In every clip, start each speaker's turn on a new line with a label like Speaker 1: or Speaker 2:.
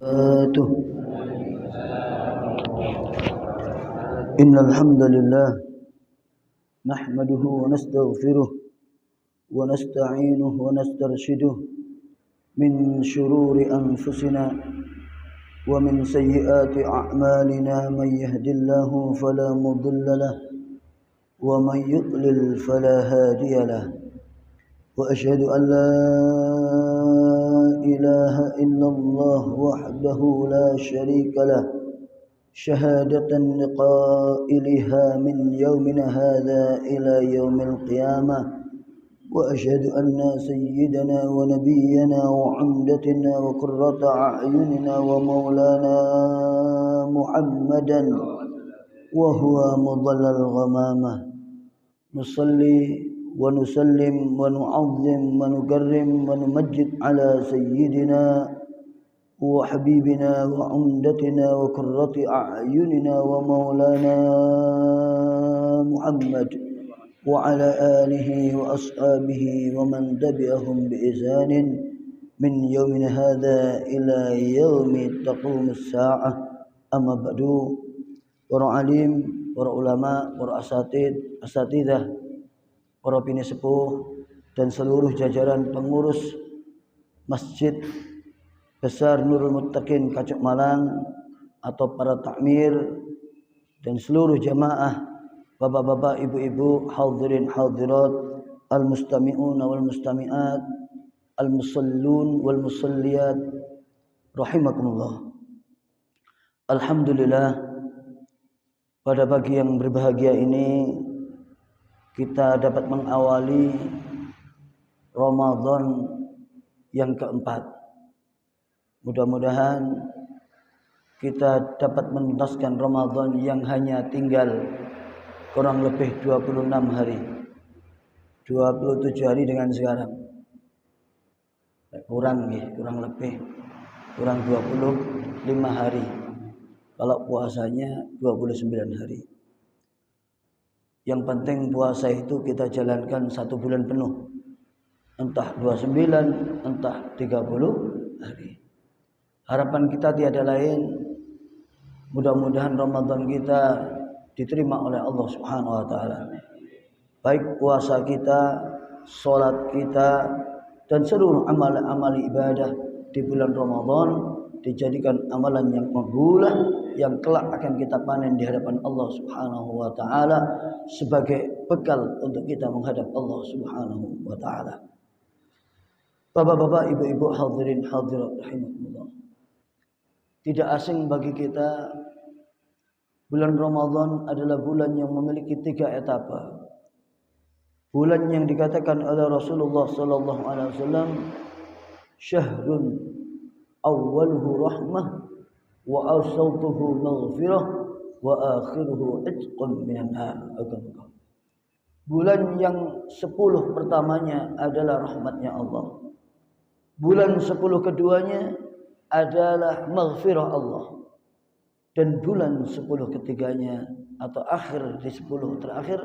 Speaker 1: وبركاته. إن الحمد لله نحمده ونستغفره ونستعينه ونسترشده من شرور أنفسنا ومن سيئات أعمالنا. من يهد الله فلا مضل له ومن يضلل فلا هادي له. وأشهد أن لا إله إلا الله وحده لا شريك له شهادة لقائلها من يومنا هذا إلى يوم القيامة. وأشهد أن سيدنا ونبينا وعمدتنا وقرة أعيننا ومولانا محمدا وهو مضل الغمامة نصلي ونسلم ونعظم ونكرم ونمجد على سيدنا وحبيبنا وعمدتنا وقرة أعيننا ومولانا محمد وعلى آله وأصحابه ومن تبعهم بإحسان من يومنا هذا إلى يوم تقوم الساعة. أما بعد، para alim, para ulama, para asatidzah, para bini sepuh dan seluruh jajaran pengurus Masjid Besar Nurul Muttaqin Kacuk Malang atau para takmir dan seluruh jamaah, bapak-bapak, ibu-ibu, hadirin hadirat, al-mustami'un wal mustami'at, al-musallun wal musalliyat, rahimakumullah. Alhamdulillah, pada pagi yang berbahagia ini kita dapat mengawali Ramadan yang keempat. Mudah-mudahan kita dapat menuntaskan Ramadan yang hanya tinggal kurang lebih 26 hari. 27 hari dengan sekarang. Kurang lebih 25 hari. Kalau puasanya 29 hari. Yang penting puasa itu kita jalankan 1 bulan penuh. Entah 29, entah 30 hari. Harapan kita tiada lain, mudah-mudahan Ramadan kita diterima oleh Allah Subhanahu wa taala. Baik puasa kita, salat kita, dan seluruh amal-amal ibadah di bulan Ramadan dijadikan amalan yang makbulah, yang kelak akan kita panen di hadapan Allah Subhanahu wa taala sebagai bekal untuk kita menghadap Allah Subhanahu wa taala. Bapak-bapak, ibu-ibu, hadirin hadirat rahimakumullah. Tidak asing bagi kita, bulan Ramadan adalah bulan yang memiliki 3 etapa. Bulan yang dikatakan oleh Rasulullah sallallahu alaihi wasallam syahrun awwaluhu rahmah wa awsatuhu maghfirah wa akhiruhu itqun minan nar. Bulan yang 10 pertamanya adalah rahmatnya Allah. Bulan 10 keduanya adalah maghfirah Allah. Dan bulan 10 ketiganya atau akhir di 10 terakhir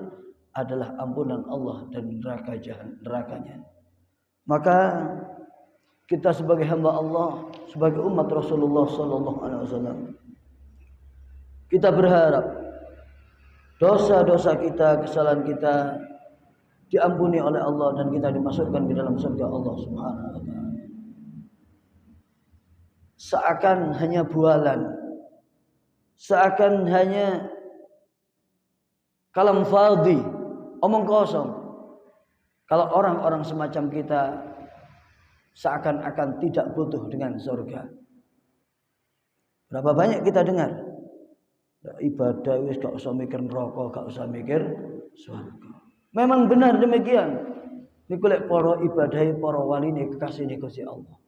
Speaker 1: adalah ampunan Allah dan nerakanya. Maka kita sebagai hamba Allah, sebagai umat Rasulullah sallallahu alaihi wasallam, kita berharap dosa-dosa kita, kesalahan kita diampuni oleh Allah dan kita dimasukkan di dalam surga Allah Subhanahu wa taala. Seakan hanya bualan, seakan hanya kalam fadhi, omong kosong. Kalau orang-orang semacam kita seakan-akan tidak butuh dengan surga. Berapa banyak kita dengar ibadah wis gak usah mikir neraka, gak usah mikir surga. Memang benar demikian. Niku lek para ibadah, para wali ne kekasih Gusti Allah.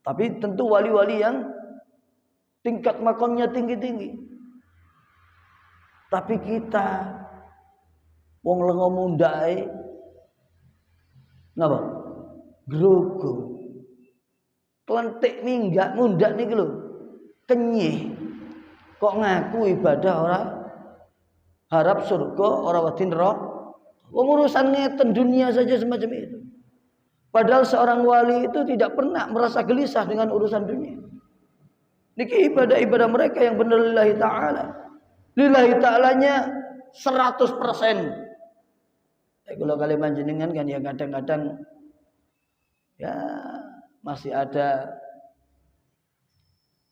Speaker 1: Tapi tentu wali-wali yang tingkat makamnya tinggi-tinggi. Tapi kita wong lenga mundhae napa? Grogo. Klentik minggat mundhak niki lho. Kenyih. Kok ngaku ibadah ora harap surga, ora wedi neraka. Wong urusan ngeten dunia saja semacam itu. Padahal seorang wali itu tidak pernah merasa gelisah dengan urusan dunia. Niki ibadah-ibadah mereka yang benar lillahi ta'ala. Lillahi ta'alanya 100%. Kalau kalian panjenengan kan ya kadang-kadang ya masih ada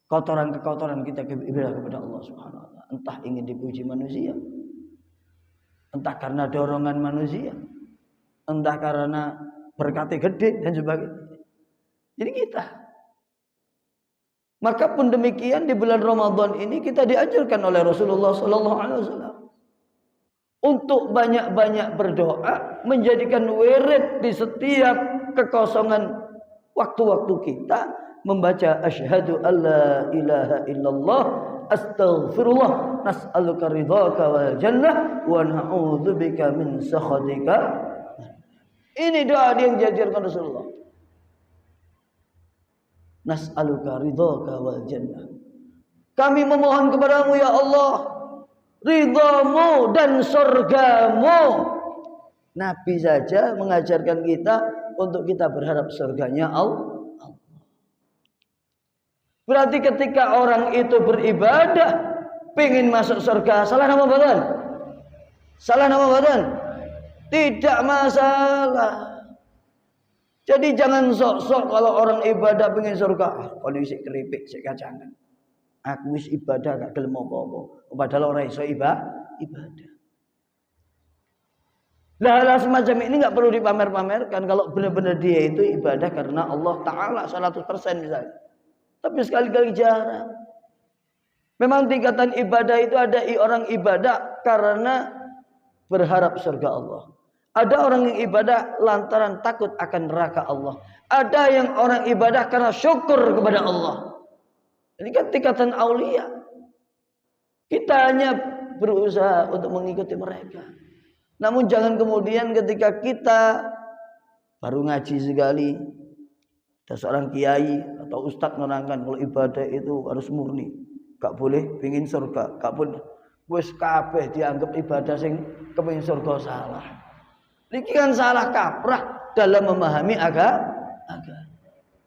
Speaker 1: kotoran-kotoran kita ibadah kepada Allah Subhanahu wa taala. Entah ingin dipuji manusia, entah karena dorongan manusia, entah karena berkatnya gede dan sebagainya. Jadi kita. Maka pun demikian di bulan Ramadan ini kita diajarkan oleh Rasulullah sallallahu alaihi wasallam untuk banyak-banyak berdoa, menjadikan wirid di setiap kekosongan waktu-waktu kita, membaca asyhadu alla ilaha illallah astaghfirullah nas'aluka ridhaka wal jannah wa na'udzubika min sakhatika. Ini doa yang diajarkan Rasulullah. Nas'aluka ridhaka wal jannah. Kami memohon kepadamu ya Allah ridhamu dan surgamu. Nabi saja mengajarkan kita untuk kita berharap surganya Allah. Berarti ketika orang itu beribadah pengen masuk surga, salah nama badan? Salah nama badan? Tidak masalah. Jadi jangan sok-sok kalau orang ibadah pengen surga. Kalau isi keripik, isi kacangan. Aku wis ibadah gak gelem apa-apa. Padahal orang iso ibadah. Hal semacam ini gak perlu dipamer-pamerkan. Kalau benar-benar dia itu ibadah karena Allah Ta'ala 100% misalnya. Tapi sekali-kali jarang. Memang tingkatan ibadah itu ada orang ibadah karena berharap surga Allah. Ada orang yang ibadah lantaran takut akan neraka Allah. Ada yang orang ibadah karena syukur kepada Allah. Ini kan tingkatan aulia. Kita hanya berusaha untuk mengikuti mereka. Namun jangan kemudian ketika kita baru ngaji sekali, ada seorang kiai atau ustadz menerangkan kalau ibadah itu harus murni, gak boleh pengin surga, gak boleh wis kabeh dianggap ibadah sing kepengin surga salah. Niki kan salah kaprah dalam memahami agama.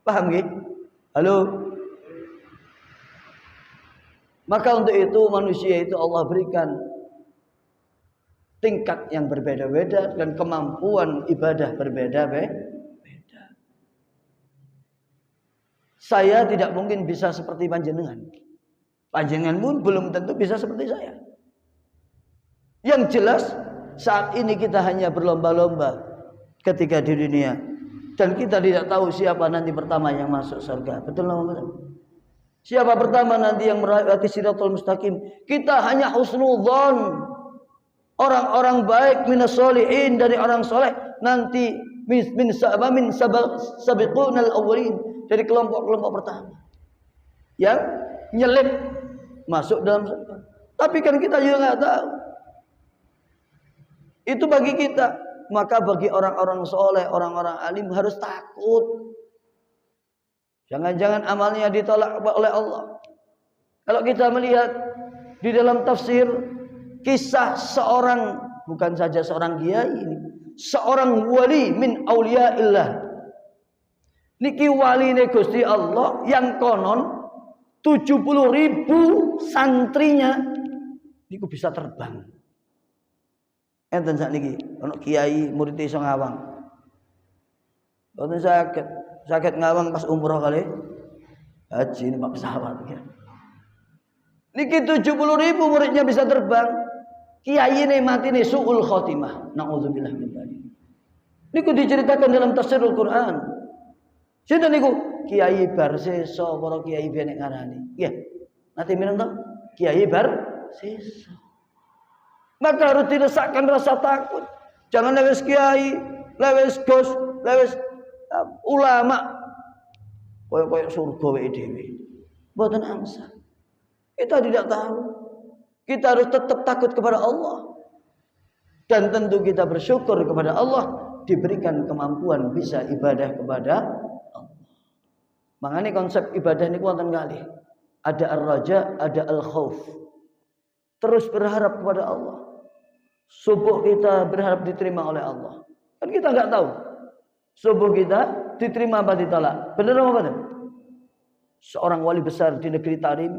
Speaker 1: Paham nggih? Halo. Maka untuk itu manusia itu Allah berikan tingkat yang berbeda-beda dan kemampuan ibadah berbeda-beda. Saya tidak mungkin bisa seperti panjenengan. Panjenengan pun belum tentu bisa seperti saya. Yang jelas saat ini kita hanya berlomba-lomba ketika di dunia. Dan kita tidak tahu siapa nanti pertama yang masuk surga. Betul nggak? Siapa pertama nanti yang melewati Shirathul Mustaqim. Kita hanya husnudzon. Orang-orang baik minas sholihin dari orang soleh. Nanti min sabiqunal awwalin. Dari kelompok-kelompok pertama yang nyelip masuk dalam surga. Tapi kan kita juga nggak tahu. Itu bagi kita. Maka bagi orang-orang soleh, orang-orang alim harus takut. Jangan-jangan amalnya ditolak oleh Allah. Kalau kita melihat di dalam tafsir kisah seorang, bukan saja seorang kiai ini, seorang wali min auliyaillah. Niki waline Gusti Allah yang konon 70.000 santrinya niku bisa terbang. Enten sakniki ana kiai murid iso ngawang. Boten saged ngawang pas umroh kali haji numpak pesawat ya. Niki 70.000 muridnya bisa terbang. Kiyaine matine suul khotimah. Nauzubillah min dzalik. Niku diceritakan dalam tafsirul Quran. Sinten niku? Kiai Barseso para kiai benek ngarani. Nggih. Nanti minum to? Kiai Barseso. Maka harus diresakkan rasa takut. Jangan lewes kiai, lewes gus, lewes ulama. Koyo surga wae dhewe. Mboten angsa. Kita tidak tahu. Kita harus tetap takut kepada Allah. Dan tentu kita bersyukur kepada Allah diberikan kemampuan bisa ibadah kepada makanya konsep ibadah ini kuatan kali. Ada ar-raja, ada al-khauf. Terus berharap kepada Allah. Subuh kita berharap diterima oleh Allah. Kan kita nggak tahu. Subuh kita diterima apa ditolak. Benar apa benar? seorang wali besar di negeri Tarim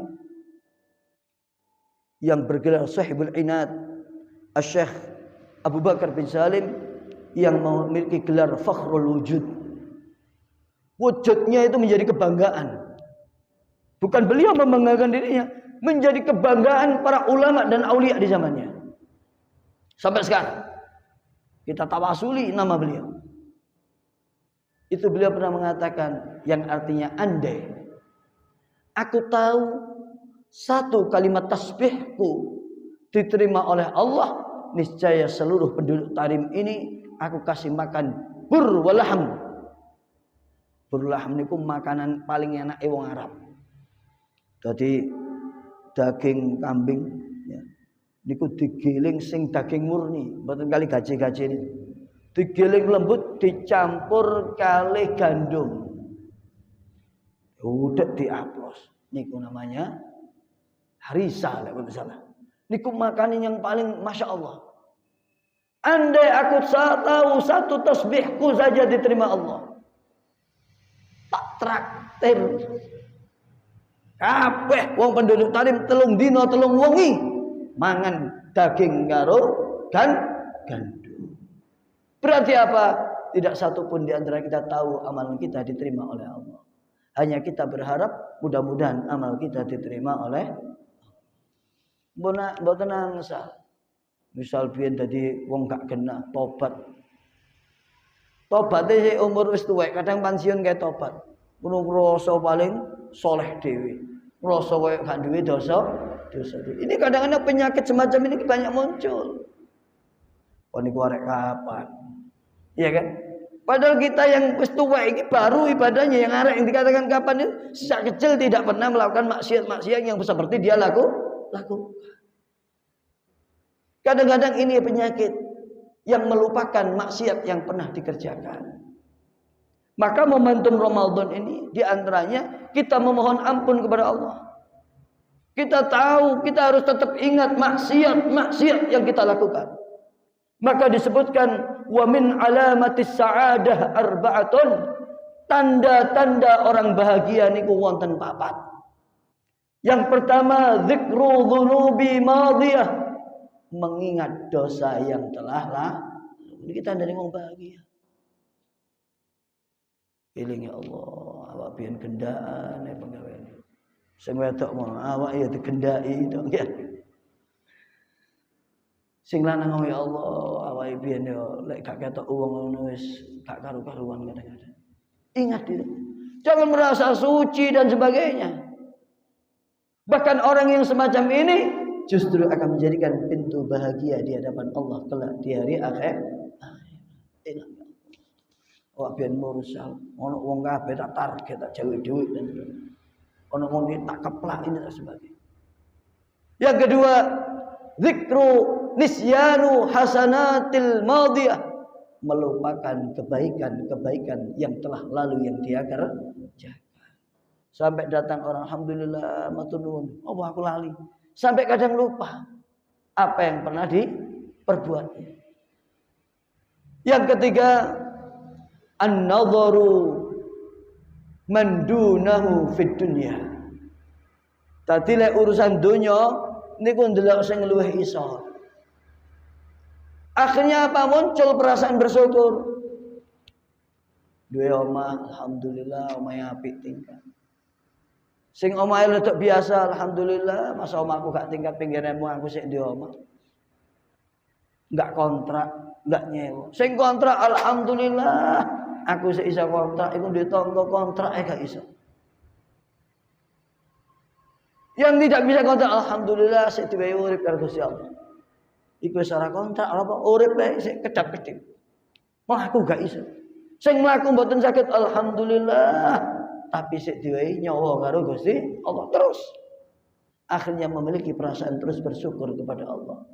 Speaker 1: yang bergelar Sahibul Inad, Asy-Syaikh Abu Bakar bin Salim, yang memiliki gelar Fakhrul Wujud. Wujudnya itu menjadi kebanggaan. Bukan beliau membanggakan dirinya, menjadi kebanggaan para ulama dan aulia di zamannya. Sampai sekarang kita tawasuli nama beliau. Itu beliau pernah mengatakan yang artinya, andai aku tahu satu kalimat tasbihku diterima oleh Allah, niscaya seluruh penduduk Tarim ini aku kasih makan bur walaham. Bur laham niku makanan paling enak wong Arab. Jadi daging kambing ya, niku digiling sing daging murni, mboten kali gaji-gaji ini. Digiling lembut dicampur kali gandum. Udah diaplos. Niku namanya harisa lek mboten salah. Niku makanan yang paling masya Allah. Andai aku tahu satu tasbihku saja diterima Allah, tak traktir kabeh wong penduduk Tarim telung dina telung wengi mangan daging karo gandum. Berarti apa? Tidak satu pun di antara kita tahu amalan kita diterima oleh Allah. Hanya kita berharap mudah-mudahan amal kita diterima oleh Allah. Mboten nangsal. Misal biyen dadi wong gak kena tobat. Tobate sik umur wis tuwek, kadang pensiun kae tobat. Kulo ngrasa paling soleh dhewe. Ngrasa koyo gak duwe dosa. Ini kadang-kadang penyakit semacam ini banyak muncul. Oh niku arek kapan? Iya kan? Padahal kita yang wis tuwek iki baru ibadahnya, yang arek yang dikatakan kapan itu sejak kecil tidak pernah melakukan maksiat-maksiat yang seperti dia lakukan. Kadang-kadang ini penyakit yang melupakan maksiat yang pernah dikerjakan. Maka momentum Ramadan ini diantaranya kita memohon ampun kepada Allah. Kita tahu kita harus tetap ingat maksiat yang kita lakukan. Maka disebutkan wa min alamatis sa'adah arba'atun, tanda-tanda orang bahagia niku wonten papat. Yang pertama dzikru dzunubi madhiyah, mengingat dosa yang telah lalu. Ini kita dari wong bahagia. Eling ya Allah, awak biyen gendaan ya penggawean. Sing wedok mau awak ya digendai to ya. Sing lanang ya Allah, awak biyen yo lek gak ketok wong ngono wis gak karu-karuan kadang-kadang. Ingat itu. Jangan merasa suci dan sebagainya. Bahkan orang yang semacam ini justru akan menjadikan pintu bahagia di hadapan Allah kelak di hari akhir. Ingat. Wak biyen mursal, ono wong kabeh tak target, tak jawe dhuwit dan sebagainya. Ono wong tak keplak ini dan sebagainya. Yang kedua, zikru nisyanu hasanatil madhiyah, melupakan kebaikan-kebaikan yang telah lalu yang dia kerjakan. Sampai datang orang alhamdulillah matur nuwun, oh aku lali. Sampai kadang lupa apa yang pernah diperbuatnya. Yang ketiga, an-nadharu man dunahu fid dunya. Tadi lek urusan dunya niku ndelok sing luwih iso. Akhirnya apa? Muncul perasaan bersyukur. Duwe omah, alhamdulillah omahe apik tingkat. Sing omahe letok biasa, alhamdulillah, masa omahku gak tingkat pinggiranmu, aku sik di omah. Enggak kontrak, enggak nyewa. Sing kontrak alhamdulillah, aku sik iso kontrak, iku duwe tangga kontrak gak iso. Yang tidak bisa kontrak alhamdulillah sik duwe urip karo Gusti Allah. Iku wis ora kontrak apa urip wae sik kedap-kedip. Wah aku gak iso. Sing mlaku mboten saged alhamdulillah, tapi sik diwehi nyawa karo Gusti Allah terus. Akhirnya memiliki perasaan terus bersyukur kepada Allah.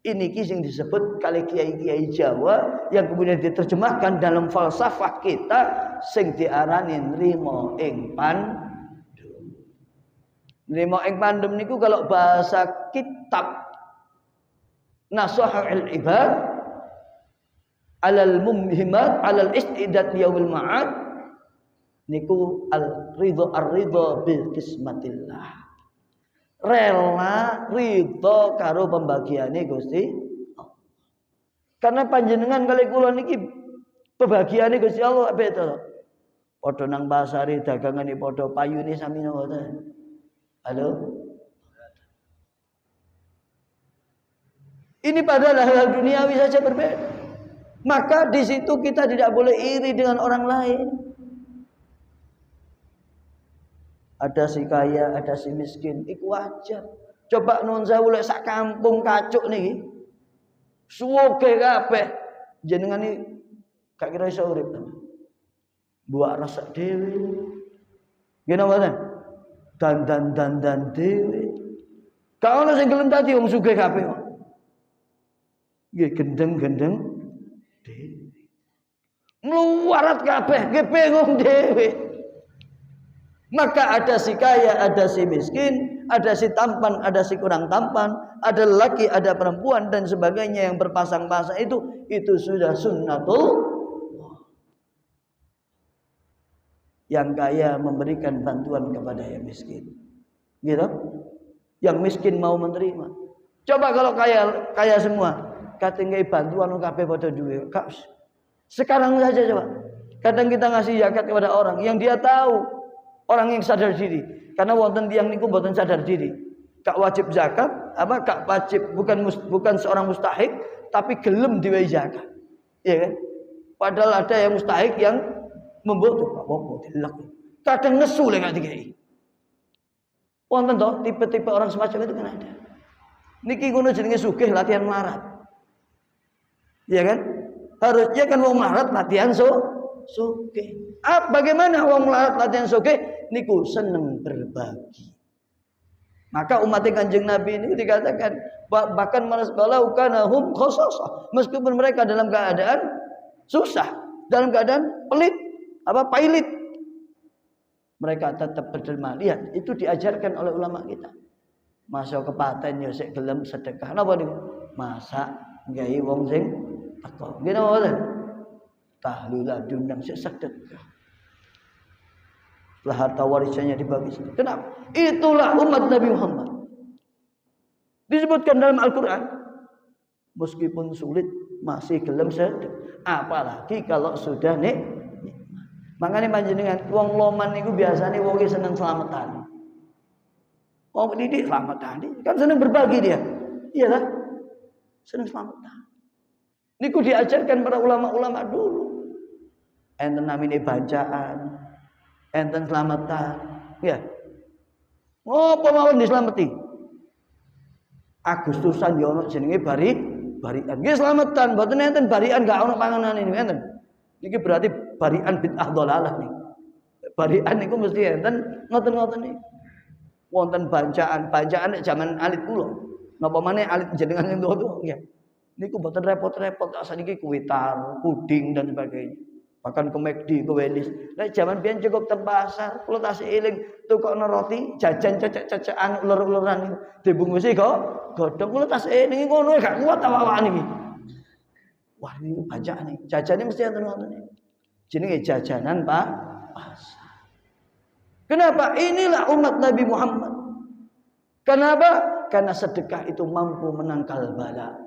Speaker 1: Ini sing disebut kali kiai-kiai Jawa yang kemudian diterjemahkan dalam falsafah kita sing diarani nrimo ing pandum. Nrimo ing pandum niku kalau bahasa kitab Nasahul Ibad alal mumhimat alal istidad yaumil ma'ad, niku ar-ridho bil qismatillah. Rela ridho karo pembagiane Gusti Allah. Karena panjenengan kali kula niki pembagiane Gusti Allah beda. Padha nang pasare dagangane padha payune sami ngoten. Halo. Ini padahal hal duniawi saja berbeda. Maka di situ kita tidak boleh iri dengan orang lain. Ada si kaya, ada si miskin, iku wajar. Coba nun sewu lek sak kampung kacuk niki. Suwoge kabeh. Jenengan iki gak kira iso urip. Buak rasa dhewe. Ngene mboten? Dan dhewe. Gak ono sing gelem dadi wong sugih kabeh. Nggih gendeng-gendeng dhewe. Mluwarat kabeh, nggih bingung dhewe. Maka ada si kaya, ada si miskin, ada si tampan, ada si kurang tampan, ada laki, ada perempuan dan sebagainya yang berpasang-pasang itu sudah sunnatul. Yang kaya memberikan bantuan kepada yang miskin. Gitu? Yang miskin mau menerima. Coba kalau kaya semua, katingai bantuan kabeh padha duwe. Sekarang saja coba. Kadang kita ngasih zakat kepada orang yang dia tahu orang yang sadar diri, karena wonten tiyang niku mboten sadar diri. Kak wajib zakat, kak wajib bukan seorang mustahik, tapi gelem diwehi zakat. Iya kan? Padahal ada yang mustahik yang membutuh apa-apa dilek. Kadang nesu lek gak dikai. Wonten toh tipe-tipe orang semacam itu kan ada. Niki ngono jenenge sugih latihan melarat. Iya kan? Harusnya kan wong melarat latihan sugih. Bagaimana wong melarat latihan sugih? Niku seneng berbagi. Maka umat Kanjeng Nabi ini dikatakan bahkan walau kana hum khasasah, meskipun mereka dalam keadaan susah, dalam keadaan pailit, mereka tetap berderma. Lihat, itu diajarkan oleh ulama kita. Masuk kepaten yo sik gelem sedekah. Napa niku? Masak gawe wong sing teko. Nggih napa? Tahlilan diundang sik sedekah. Harta warisannya dibagi. Kenapa? Itulah umat Nabi Muhammad. Disebutkan dalam Al-Quran. Meskipun sulit masih gelem sedekah. Apalagi kalau sudah nikmat. Makanya panjenengan wong loman niku biasanya wong seneng selamatan. Wong didik selamatan. Kan seneng berbagi dia. Iya kan? Seneng selamatan. Niku diajarkan para ulama-ulama dulu. Enten namine bacaan. Enten selamatan, ya. Ngopo mawon dislameti? Agustusan yo ono jenenge barian. Nggih selamatan, mboten enten barian gak ono panganan ini enten. Niki berarti barian bid'ah dhalalah nih. Barian niku mesti enten ngoten-ngoten niki. Wonten bacaan nek zaman alit kula. Napa maneh alit jenengan entuk ya. Niku mboten repot-repot saniki kuwitar, puding dan sebagainya. Bahkan ke McD, ke Wendy's. Nek zaman biyen cukup teng pasar, kula tasih eling tukokno roti, jajan cecek-cecekan ulur-uluran dibungkusi kok godhong kula tasih eling ngono gak kuat awak-awak niki. Wah, ini bacaan nih. Jajane mesti enten ngoten iki. Jenenge jajanan Pak pasar. Kenapa? Inilah umat Nabi Muhammad. Kenapa? Karena sedekah itu mampu menangkal bala.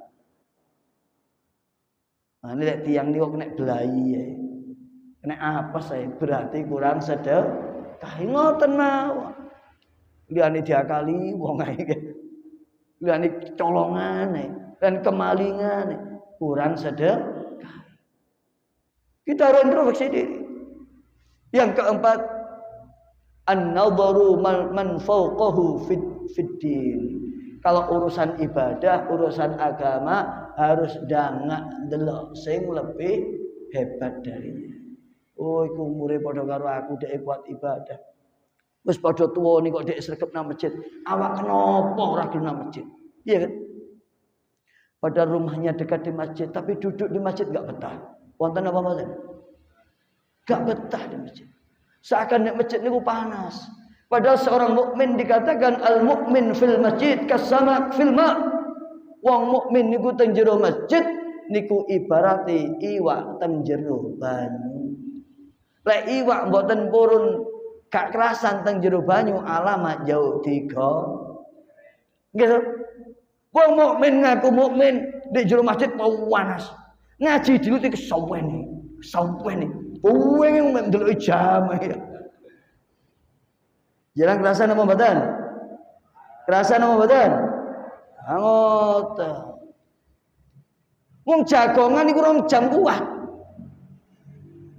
Speaker 1: Nah, ini lihat tiang ini kok kena belayi ya. Kena apa saya? Berarti kurang sedekah. Ngoten mawon. Liyane diakali wong ae. Liyane colongan dan kemalingan kurang sedekah. Kita harus introspeksi diri. Yang keempat, an-nadharu man fawqahu fid din. Kalau urusan ibadah, urusan agama harus dangak delok sing lebih hebat darinya. Oh, iku umure padha karo aku, dhek kuat ibadah. Wis padha tuwa ning kok dhek sregep nang masjid. Awak kenapa ora gelem nang masjid? Iya kan? Padahal rumahnya dekat di masjid, tapi duduk di masjid enggak betah. Wonten apa mboten? Enggak betah di masjid. Seakan di masjid niku panas. Padahal seorang mukmin dikatakan al-mukmin fil masjid kasamak fil ma'. Wong mukmin niku teng jero masjid niku ibarati iwak teng jero banyu. Lek iwak mboten purun gak kerasan teng jero banyu alamat jauh tiga. Gitu. Wong mukmin ngaku mukmin di jero masjid panas. Ngaji diluti kesaweni. Buweng ndelok jam ya. Jalan kerasan apa mboten? Kerasan apa mboten? Ngoten. Wong jagongan iku rong jam kuat.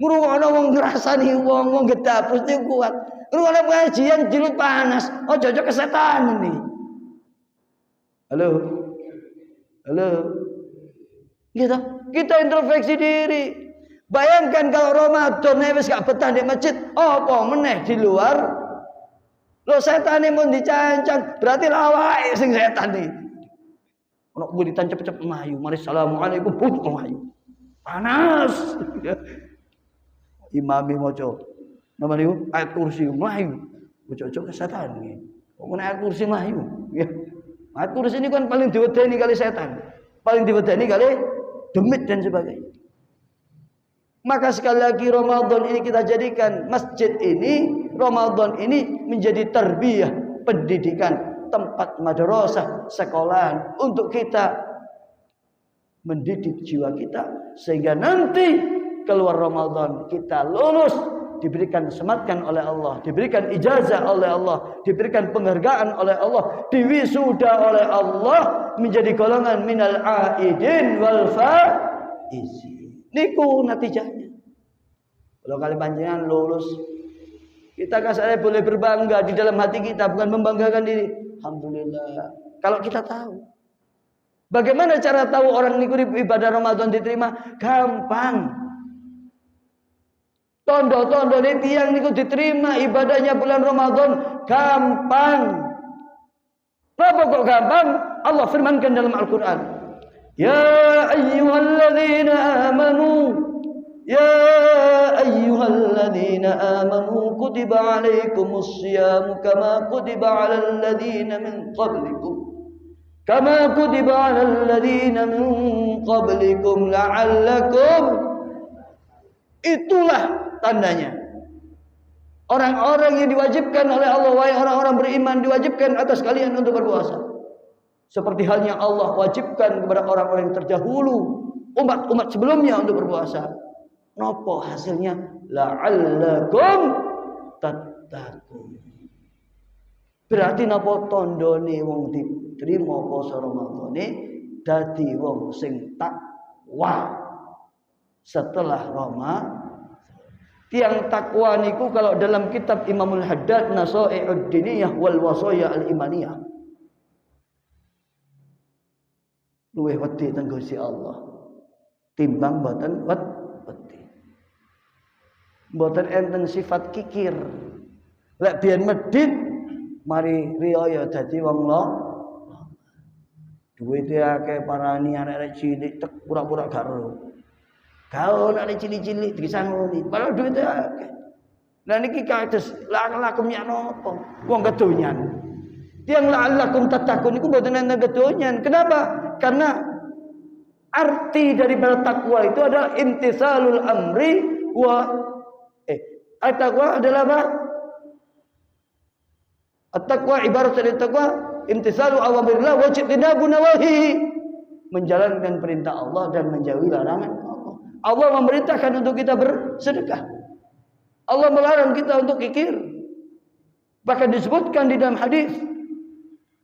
Speaker 1: Ngrungokno wong ngrasani wong gedapus niku kuat. Ngrungokno pengajian jilut panas. Oh cocok kesetan ini. Halo. Gitu. Kita introspeksi diri. Bayangkan kalau Ramadan wis gak betah di masjid, apa meneh di luar? Lo setan ini mau dicancang, berarti lawai sing setan iki. Ono wiridan cepet-cepet mlayu, mari assalamualaikum pun mlayu. Panas. Imami maca nama niku ayat kursi mlayu. Ojo-ojo kesetan iki. Kok ayat kursi mlayu? Ya. Ayat kursi ini kan paling diwedeni kali setan. Paling diwedeni kali demit dan sebagainya. Maka sekali lagi Ramadan ini kita jadikan masjid ini, Ramadan ini menjadi tarbiyah, pendidikan, tempat madrasah, sekolahan untuk kita mendidik jiwa kita sehingga nanti keluar Ramadan kita lulus, diberikan sematkan oleh Allah, diberikan ijazah oleh Allah, diberikan penghargaan oleh Allah, diwisuda oleh Allah menjadi golongan minal aidin wal faizin. Niku natijahnya. Kalau kali panjenengan lulus, kita kasih boleh berbangga di dalam hati kita, bukan membanggakan diri. Alhamdulillah. Kalau kita tahu, bagaimana cara tahu orang niku ibadah Ramadan diterima? Gampang. Tondo-tondo nih tiang niku diterima ibadahnya bulan Ramadan gampang. Kenapa kok gampang? Allah firmankan dalam Al-Quran. Ya ayyuhalladzina amanu kutiba alaikumus syiyam kama kutiba alal ladzina min qablikum la'allakum. Itulah tandanya. Orang-orang yang diwajibkan oleh Allah, wahai orang-orang beriman, diwajibkan atas kalian untuk berpuasa. Seperti halnya Allah wajibkan kepada orang-orang yang terdahulu, umat-umat sebelumnya untuk berpuasa. Nopo hasilnya? La'allakum tattaqun. Berarti nopo tondone wong diterima puasa Ramadane dadi wong sing takwa setelah Ramadan. Tiang takwa niku kalau dalam kitab Imamul Haddad Nasai'ud Diniyah wal Wasaya al-Imaniyah, luwih wedi teng Gusti Allah timbang mboten wedi. Mboten enten sifat kikir. Lek biyen medhit mari riyaya dadi wong duwite akeh parani arek-arek cilik tek pura-pura gak ero. Gaul arek cilik-cilik disangoni padahal duwite akeh. Lah niki kados lakum ya napa? Wong kedonyan. Tiang la'allakum tattaqun niku mboten enten kedonyan. Kenapa? Karena arti dari takwa itu adalah imtisalul amri wa at-taqwa adalah apa? At-taqwa ibarat dari taqwa imtisalu awamirillah wa ijtinabu nawahi. Menjalankan perintah Allah dan menjauhi larangan Allah. Allah memerintahkan untuk kita bersedekah. Allah melarang kita untuk kikir. Bahkan disebutkan di dalam hadis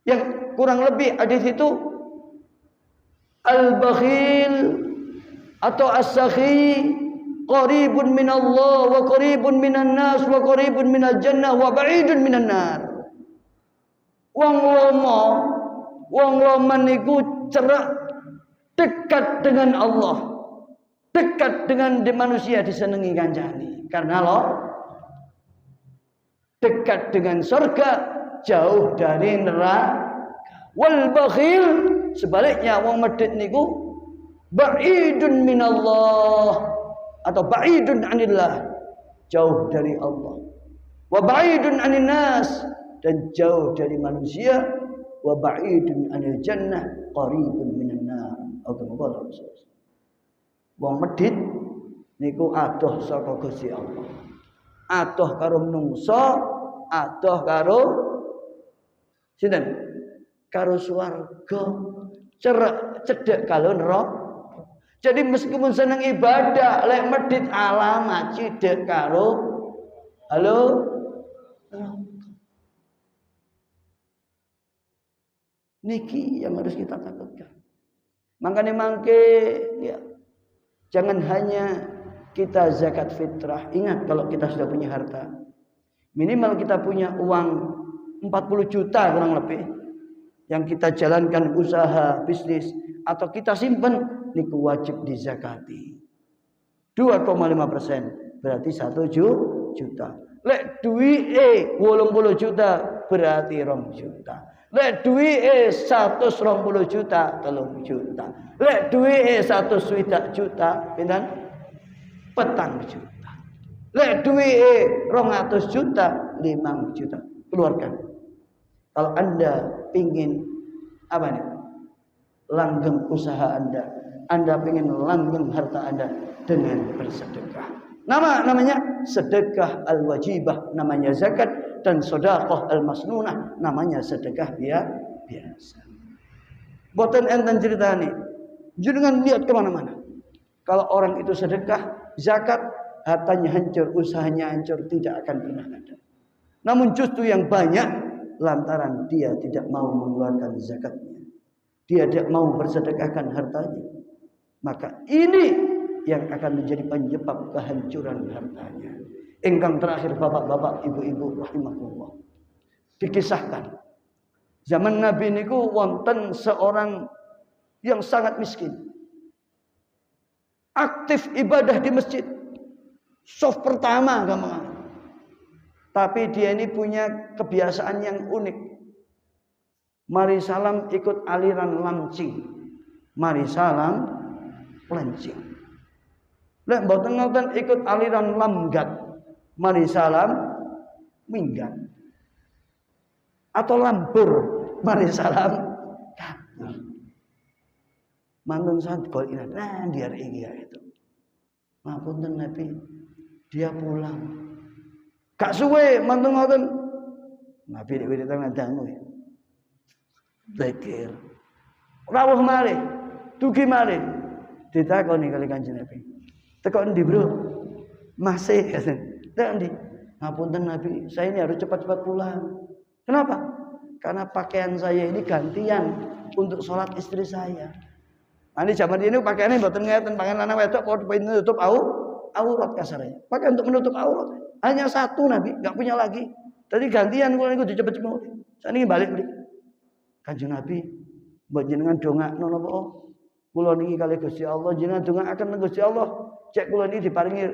Speaker 1: yang kurang lebih hadis itu al-bakhil atau as-sakhi qaribun minallah wa qaribun minan nas wa qaribun minal jannah wa ba'idun minan nar. Wong lomo niku cerak dekat dengan Allah, dekat dengan manusia disenengi kancane. Karena lo dekat dengan surga, jauh dari neraka. Wal bakhil sebaliknya wong medhit niku ba'idun minallah atau ba'idun anillah, jauh dari Allah. Wa ba'idun anin nas, dan jauh dari manusia. Wa ba'idun anil jannah qaribun minan nar. Wong medhit niku adoh saka Gusti Allah. adoh karo menungso, adoh karo sinten? Karo swarga. Cedek karo neraka. Jadi meskipun seneng ibadah, lek medit alamat cedek karo halo. Niki yang harus kita takutkan. Makanya mangke ya, jangan hanya kita zakat fitrah. Ingat kalau kita sudah punya harta, minimal kita punya uang 40 juta kurang lebih yang kita jalankan usaha bisnis atau kita simpen, niku wajib dizakati. 2,5% berarti 1 juta. Lek duwike 80 juta berarti 2 juta. Lek duwike 120 juta 3 juta. Lek duwike 120 juta pinten? 4 juta. Lek duwike 200 juta 5 juta. Keluarkan. Kalau Anda pingin apa nih? Langgeng usaha Anda pingin langgeng harta Anda dengan bersedekah. Namanya sedekah al-wajibah, namanya zakat, dan sedekah al-masnunah, namanya sedekah biasa. Boten enten ceritane. Jenengan lihat kemana-mana. Kalau orang itu sedekah, zakat, hartanya hancur, usahanya hancur, tidak akan pernah ada. Namun justru yang banyak lantaran dia tidak mau mengeluarkan zakatnya. Dia tidak mau bersedekahkan hartanya. Maka ini yang akan menjadi penyebab kehancuran hartanya. Ingkang terakhir bapak-bapak, ibu-ibu rahimakumullah. Dikisahkan zaman Nabi niku wonten seorang yang sangat miskin. Aktif ibadah di masjid. Soft pertama gampang. Tapi dia ini punya kebiasaan yang unik. Mari salam ikut aliran lancing. Mari salam lancing. Lek mboten ngoten ikut aliran lamgat. Mari salam minggat. Atau lambur. Mari salam kabur. Mantun saat kol ini. Nah dia itu. Ngapunten Nabi. Dia pulang. Gak suwe mantun ngoten. Nabi wiritan ngadangu ya. Pikir. Rawuh malih. Dugi malih. Ditakoni kali Kanjeng Nabi. Teko endi, Bro? Masih katanya. Teko endi? Ngapunten Nabi, saya ini harus cepat-cepat pulang. Kenapa? Karena pakaian saya ini gantian untuk sholat istri saya. Nah, ini zaman ini pakaiannya mboten ngeten, pakaian lanang wedok padha menutup aurat kasarnya. Pakai untuk menutup aurat. Hanya satu Nabi, enggak punya lagi. Tadi gantian kula niku dicepet-cepet. Saniki balik mriki. Kanjeng Nabi, mbok jenengan dongakno napa? Kula niki kali Gusti Allah jenengan dongaaken Gusti Allah. Cek kula niki diparingi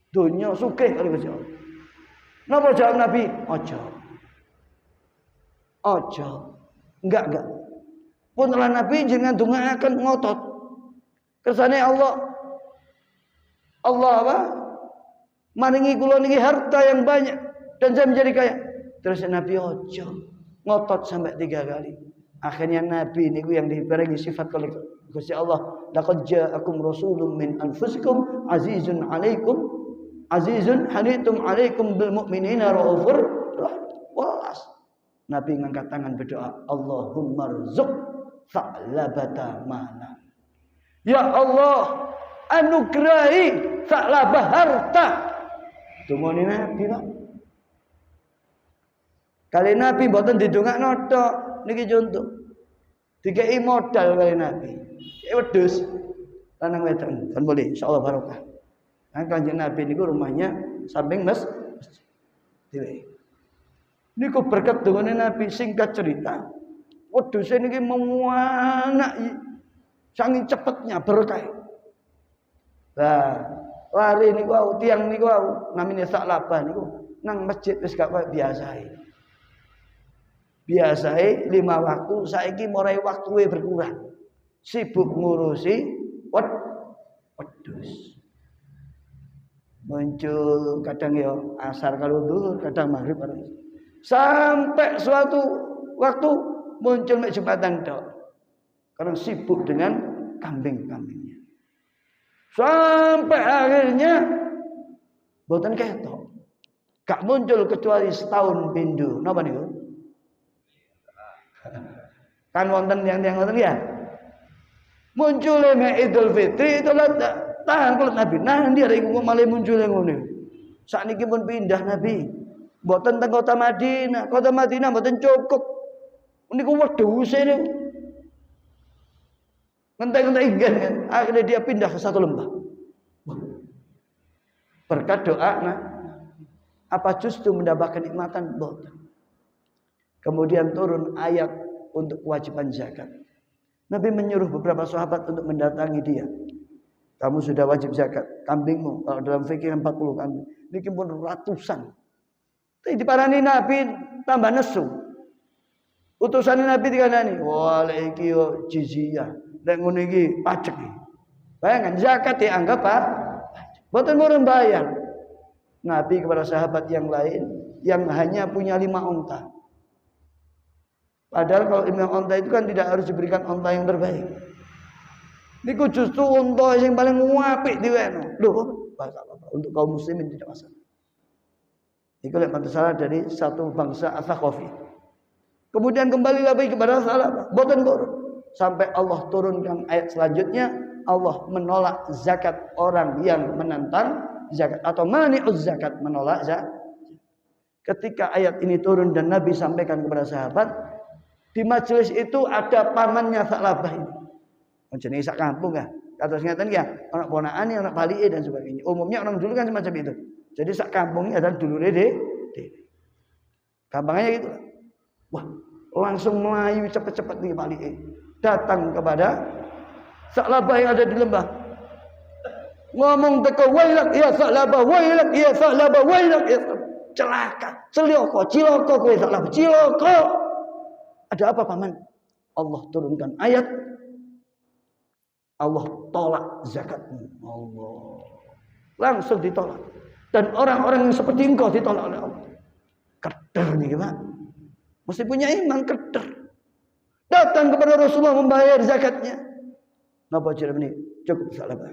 Speaker 1: donya sugih kali Gusti Allah. Napa jawab Nabi? Ojo. Enggak. Pun telah Nabi jenengan dongaaken ngotot. Kersane Allah apa? Maringi kula niki harta yang banyak dan saya menjadi kaya. Terus Nabi ojo. Ngotot sampai 3 kali. Akhirnya Nabi niku yang diberi sifat oleh Gusti Allah, laqad ja'akum rasulun min anfusikum azizun hanitum alaikum bil mu'minina raufur rahim. Nabi ngangkat tangan berdoa, Allahumma rzuq tha'labata mana. Ya Allah, anugerahi tha'labah harta. Dumone Nabi, Pak. Kali Nabi mboten didongakno tok, niki contoh. Dikei modal kali Nabi. Wedhus lanang wedok kan boleh insyaallah barokah. Nah, Kanjeng Nabi niku rumahnya samping masjid. Niku berkat dongane Nabi, singkat cerita. Wedhuse niki memuanak saking cepetnya berkah. Lah, lari niku tiang niku namine Sa'labah niku nang masjid wis gak biasae. Biasae 5 waktu, saiki mulai waktunya berkurang. Sibuk ngurusi wedhus. Muncul kadang ya asar kalau zuhur, kadang maghrib bareng. Sampai suatu waktu muncul mek Jumatan tok. Karena sibuk dengan kambing-kambingnya. Sampai akhirnya boten ketok. Gak muncul kecuali setahun pindu. Napa niku? Kan wonten yang ngoten ya. Muncule Idul Fitri itu tahan kulit Nabi. Nah dia iku malah muncul ngono. Sakniki pun pindah Nabi. Mboten teng kota Madinah. Kota Madinah mboten cukup. Niku wedhuse niku. Ngentek-ngentek ingin kan. Akhirnya dia pindah ke satu lembah. Berkat doa apa justru mendapatkan kenikmatan? Boten. Kemudian turun ayat untuk kewajiban zakat. Nabi menyuruh beberapa sahabat untuk mendatangi dia. Kamu sudah wajib zakat. Kambingmu, kalau dalam fikih 40 kambing. Ini pun ratusan. Tapi diparani Nabi tambah nesu. Utusan Nabi dikandani, wah iki yo jizyah. Nek ngono iki pajak iki. Bayangkan zakat dianggap apa? Boten murun bayar. Nabi kepada sahabat yang lain yang hanya punya 5 unta. Padahal kalau 5 unta itu kan tidak harus diberikan unta yang terbaik. Niku justru unta yang paling apik diweno. Loh, untuk kaum muslimin tidak masalah. Niku lek salah dari satu bangsa As-Saqafi. Kemudian kembali lagi kepada salah. Boten sampai Allah turunkan ayat selanjutnya. Allah menolak zakat orang yang menentang zakat atau mani'uz zakat, menolak zakat. Ketika ayat ini turun dan Nabi sampaikan kepada sahabat, di majelis itu ada pamannya Sa'labah ini. Jenenge sak kampung ya. Kados ngeten ya, anak ponakane, anak balike dan sebagainya. Umumnya orang dulu kan semacam itu. Jadi sak kampungnya adalah dulure gampangnya gitu. Wah, langsung melayu cepat-cepat nih balike. Datang kepada Sa'labah yang ada di lembah. Ngomong teko wailak ya Sa'labah, wailak ya Sa'labah, wailak ya celaka, ciloko kowe Sa'labah, ciloko. Ada apa paman? Allah turunkan ayat. Allah tolak zakatmu. Allah langsung ditolak. Dan orang-orang yang seperti engkau ditolak oleh Allah. Keder nih Pak. Mesti punya iman, keder. Datang kepada Rasulullah membayar zakatnya. Napa jenengan ini? Cukup Sa'labah.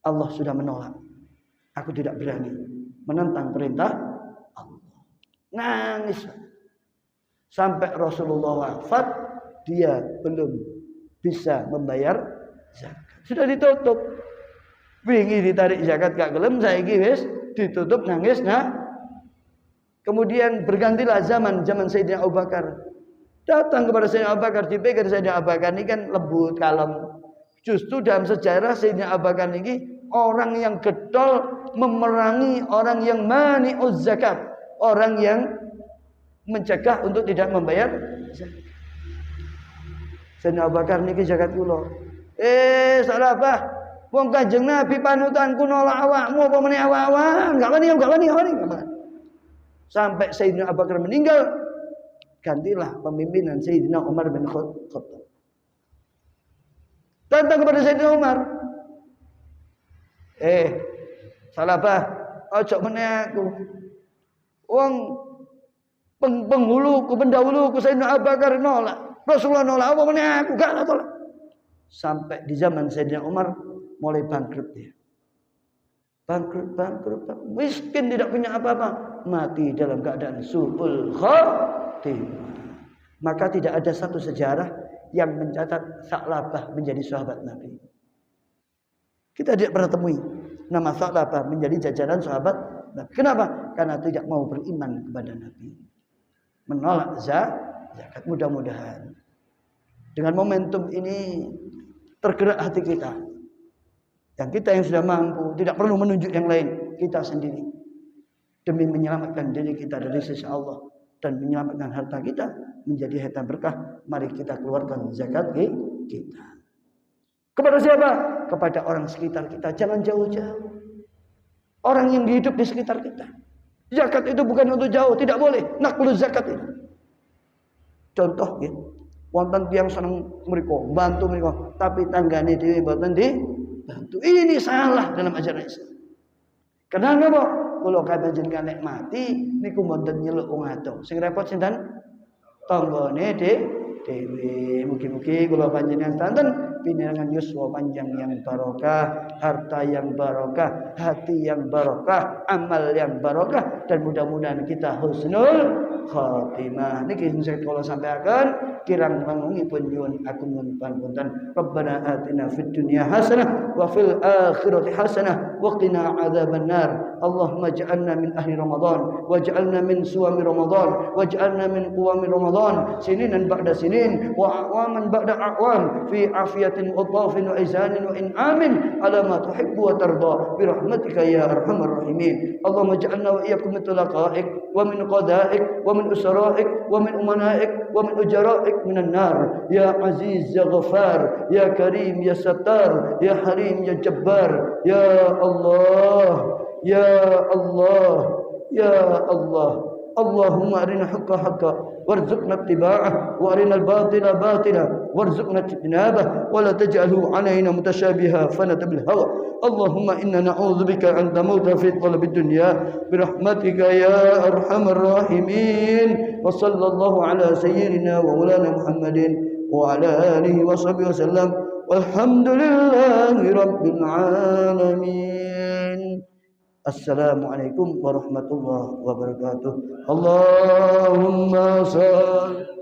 Speaker 1: Allah sudah menolak. Aku tidak berani menentang perintah Allah. Nangis. Sampai Rasulullah wafat, dia belum bisa membayar zakat. Sudah ditutup. Wingi ditarik zakat gak gelem, saiki wis ditutup nangis. Nah, kemudian bergantilah zaman Sayyidina Abu Bakar. Datang kepada Sayyidina Abu Bakar, dipikir Sayyidina Abu Bakar ini kan lembut, kalem. Justru dalam sejarah Sayyidina Abu Bakar ini orang yang getol memerangi orang yang mani'uz zakat, orang yang mencegah untuk tidak membayar zakat. Sayyidina Abu Bakar niki zakat kula. Sa'labah, wong Kanjeng Nabi panutanku nolak awakmu apa meneh awak-awak? Enggak wani. Sampai Sayyidina Abu Bakar meninggal, gantilah pemimpinan Sayyidina Umar bin Khattab. Datang kepada Sayyidina Umar. Sa'labah, ojo meneh aku. Wong pendahuluku Sayyidina Abu Bakar nolak. Rasulullah nolak, apa meneh aku gak tolak. Sampai di zaman Sayyidina Umar mulai bangkrut dia. Bangkrut. Miskin, tidak punya apa-apa. Mati dalam keadaan su'ul khatimah. Maka tidak ada satu sejarah yang mencatat Sa'labah menjadi sahabat Nabi. Kita tidak pernah temui nama Sa'labah menjadi jajaran sahabat Nabi. Kenapa? Karena tidak mau beriman kepada Nabi. Menolak zakat. Mudah-mudahan dengan momentum ini tergerak hati kita. Yang kita yang sudah mampu tidak perlu menunjuk yang lain, kita sendiri. Demi menyelamatkan diri kita dari sisa Allah dan menyelamatkan harta kita menjadi harta berkah, mari kita keluarkan zakat kita. Kepada siapa? Kepada orang sekitar kita. Jangan jauh-jauh. Orang yang hidup di sekitar kita. Zakat itu bukan untuk jauh, tidak boleh. Naqlu zakat itu. Contoh ya. Wonten tiyang seneng mriku, bantu mriku, tapi tanggane dhewe mboten dibantu. Ini salah dalam ajaran Islam. Kenapa? Kula kajenengan nek mati niku mboten nyeluk wong ado. Sing repot sinten? Tanggane dhewe. Mugi-mugi kula panjenengan sedanten pinangan yuswa panjang yang barokah, harta yang barokah, hati yang barokah, amal yang barokah, dan mudah-mudahan kita husnul khatimah. Niki sing kula sampaikan kirang mangungipun nyuwun agung pangunten. Rabbana atina fid dunya hasanah wa fil akhirati hasanah wa qina adzabannar. Allahumma ij'alna min ahli Ramadan waj'alna min suami Ramadan waj'alna min qiyami Ramadan sininan ba'da sinin wa a'waman ba'da a'wam fi afiyatin wa dhafin wa izanin wa in'amin ala ma tuhibbu wa tarda bi rahmatika ya arhamar rahimin. Allahumma ij'alna wa iyyakum min tulaqa'ik wa min qada'ik wa min usra'ik wa min umana'ik wa min ujara'ik minan nar ya aziz ya ghafar ya karim ya sattar ya halim ya jabbar ya Allah ya Allah ya Allah. Allahumma arina haqqa haqqa warzuqna ittiba'ah wa arina al-batila batila warzuqna ijtinabah wa la taj'alhu 'alaina mutashabiha fanatabil hawa. Allahumma inna na'udzubika an tamuta fi talabid dunya bi rahmatika ya arhamar rahimin. Wa sallallahu ala sayyidina wa maulana Muhammadin wa ala alihi wa sahbihi wasallam. Walhamdulillahi rabbil alamin. Assalamualaikum warahmatullahi wabarakatuh. Allahumma salli